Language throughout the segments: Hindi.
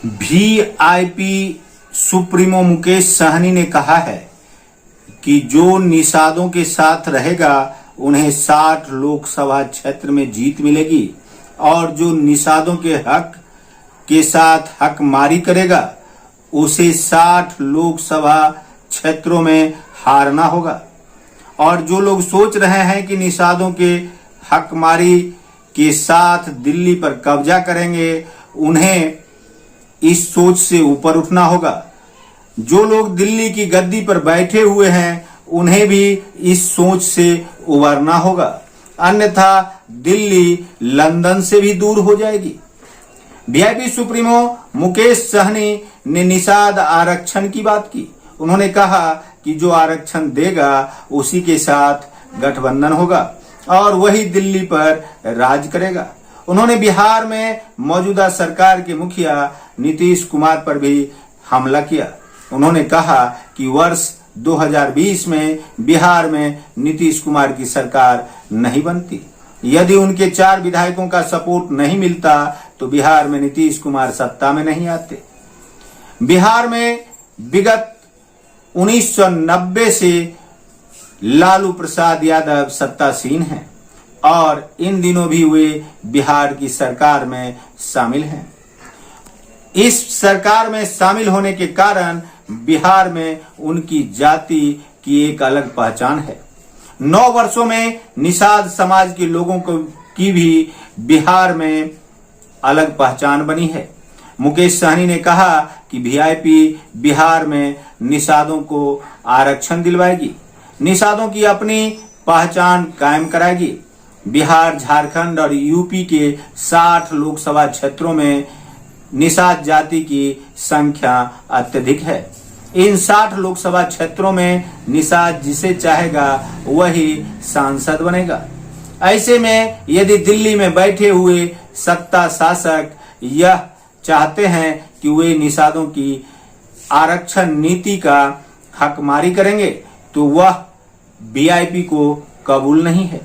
वीआईपी सुप्रीमो मुकेश सहनी ने कहा है कि जो निषादों के साथ रहेगा उन्हें 60 लोकसभा क्षेत्र में जीत मिलेगी और जो निषादों के हक के साथ हकमारी करेगा उसे 60 लोकसभा क्षेत्रों में हारना होगा। और जो लोग सोच रहे हैं कि निषादों के हकमारी के साथ दिल्ली पर कब्जा करेंगे, उन्हें इस सोच से ऊपर उठना होगा। जो लोग दिल्ली की गद्दी पर बैठे हुए हैं उन्हें भी इस सोच से उबरना होगा, अन्यथा दिल्ली लंदन से भी दूर हो जाएगी। वीआईपी सुप्रीमो मुकेश सहनी ने निषाद आरक्षण की बात की। उन्होंने कहा कि जो आरक्षण देगा उसी के साथ गठबंधन होगा और वही दिल्ली पर राज करेगा। उन्होंने बिहार में मौजूदा सरकार के मुखिया नीतीश कुमार पर भी हमला किया। उन्होंने कहा कि वर्ष 2020 में बिहार में नीतीश कुमार की सरकार नहीं बनती। यदि उनके 4 विधायकों का सपोर्ट नहीं मिलता तो बिहार में नीतीश कुमार सत्ता में नहीं आते। बिहार में विगत 1990 से लालू प्रसाद यादव सत्तासीन हैं और इन दिनों भी वे बिहार की सरकार में शामिल हैं। इस सरकार में शामिल होने के कारण बिहार में उनकी जाति की एक अलग पहचान है। 9 वर्षों में निषाद समाज के लोगों की भी बिहार में अलग पहचान बनी है। मुकेश सहनी ने कहा कि वीआईपी बिहार में निषादों को आरक्षण दिलवाएगी, निषादों की अपनी पहचान कायम कराएगी। बिहार, झारखंड और यूपी के 60 लोकसभा क्षेत्रों में निषाद जाति की संख्या अत्यधिक है। इन 60 लोकसभा क्षेत्रों में निषाद जिसे चाहेगा वही सांसद बनेगा। ऐसे में यदि दिल्ली में बैठे हुए सत्ता शासक यह चाहते हैं कि वे निषादों की आरक्षण नीति का हकमारी करेंगे तो वह वीआईपी को कबूल नहीं है।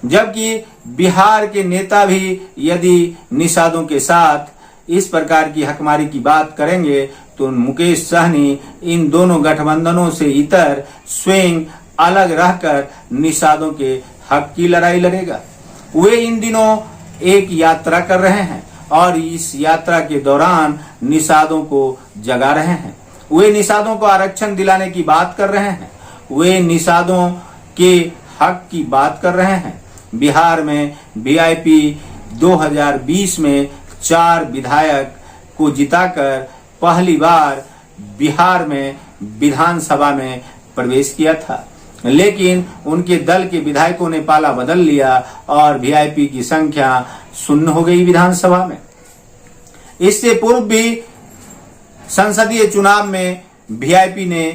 जबकि बिहार के नेता भी यदि निषादों के साथ इस प्रकार की हकमारी की बात करेंगे तो मुकेश सहनी इन दोनों गठबंधनों से इतर स्वयं अलग रहकर निषादों के हक की लड़ाई लड़ेगा। वे इन दिनों एक यात्रा कर रहे हैं और इस यात्रा के दौरान निषादों को जगा रहे हैं। वे निषादों को आरक्षण दिलाने की बात कर रहे हैं। वे निषादों के हक की बात कर रहे हैं। बिहार में वीआईपी 2020 में 4 विधायक को जिताकर पहली बार बिहार में विधानसभा में प्रवेश किया था, लेकिन उनके दल के विधायकों ने पाला बदल लिया और वीआईपी की संख्या शून्य हो गई विधानसभा में। इससे पूर्व भी संसदीय चुनाव में वीआईपी ने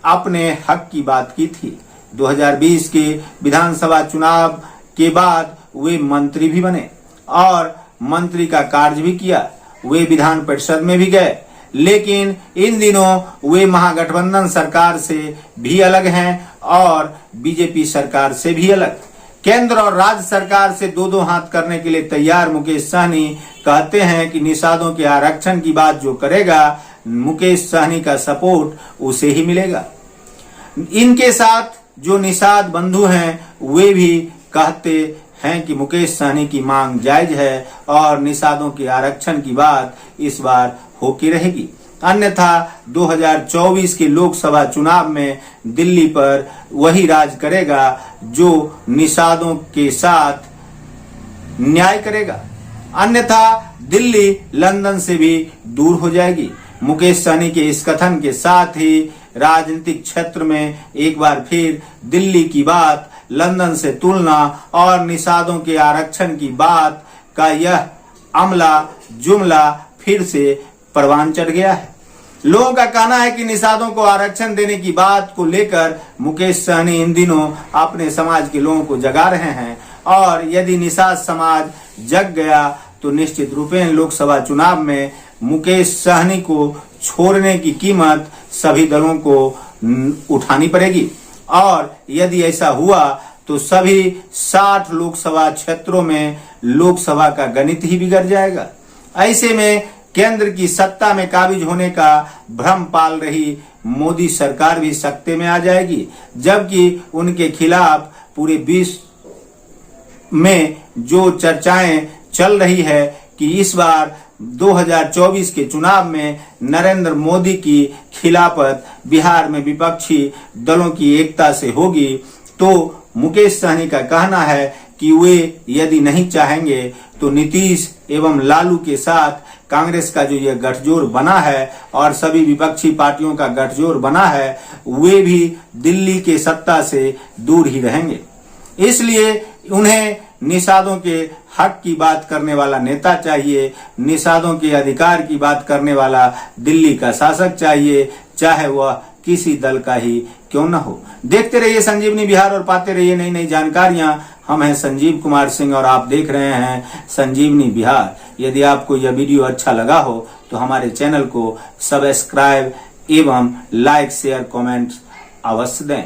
अपने हक की बात की थी। 2020 के विधानसभा चुनाव के बाद वे मंत्री भी बने और मंत्री का कार्य भी किया। वे विधान परिषद में भी गए, लेकिन इन दिनों वे महागठबंधन सरकार से भी अलग हैं और बीजेपी सरकार से भी अलग। केंद्र और राज्य सरकार से दो हाथ करने के लिए तैयार मुकेश सहनी कहते हैं कि निषादों के आरक्षण की बात जो करेगा मुकेश सहनी का सपोर्ट उसे ही मिलेगा। इनके साथ जो निषाद बंधु हैं वे भी कहते हैं कि मुकेश सहनी की मांग जायज है और निषादों के आरक्षण की बात इस बार होती रहेगी, अन्यथा 2024 के लोकसभा चुनाव में दिल्ली पर वही राज करेगा जो निषादों के साथ न्याय करेगा, अन्यथा दिल्ली लंदन से भी दूर हो जाएगी। मुकेश सहनी के इस कथन के साथ ही राजनीतिक क्षेत्र में एक बार फिर दिल्ली की बात, लंदन से तुलना और निषादों के आरक्षण की बात का यह अमला जुमला फिर से परवान चढ़ गया है। लोगों का कहना है कि निषादों को आरक्षण देने की बात को लेकर मुकेश सहनी इन दिनों अपने समाज के लोगों को जगा रहे हैं और यदि निषाद समाज जग गया तो निश्चित रूपेण लोकसभा चुनाव में मुकेश सहनी को छोड़ने की कीमत सभी दलों को उठानी पड़ेगी और यदि ऐसा हुआ तो सभी 60 लोकसभा क्षेत्रों में लोकसभा का गणित ही बिगड़ जाएगा। ऐसे में केंद्र की सत्ता में काबिज होने का भ्रम पाल रही मोदी सरकार भी सत्ते में आ जाएगी, जबकि उनके खिलाफ पूरे विश्व में जो चर्चाएं चल रही है कि इस बार 2024 के चुनाव में नरेंद्र मोदी की खिलाफत बिहार में विपक्षी दलों की एकता से होगी, तो मुकेश सहनी का कहना है कि वे यदि नहीं चाहेंगे तो नीतीश एवं लालू के साथ कांग्रेस का जो यह गठजोड़ बना है और सभी विपक्षी पार्टियों का गठजोड़ बना है, वे भी दिल्ली के सत्ता से दूर ही रहेंगे। इसलिए उन्हें निषादों के हक की बात करने वाला नेता चाहिए, निषादों के अधिकार की बात करने वाला दिल्ली का शासक चाहिए, चाहे वह किसी दल का ही क्यों न हो। देखते रहिए संजीवनी बिहार और पाते रहिए नई नई जानकारियां। हम हैं संजीव कुमार सिंह और आप देख रहे हैं संजीवनी बिहार। यदि आपको यह वीडियो अच्छा लगा हो तो हमारे चैनल को सब्सक्राइब एवं लाइक शेयर कमेंट अवश्य दें।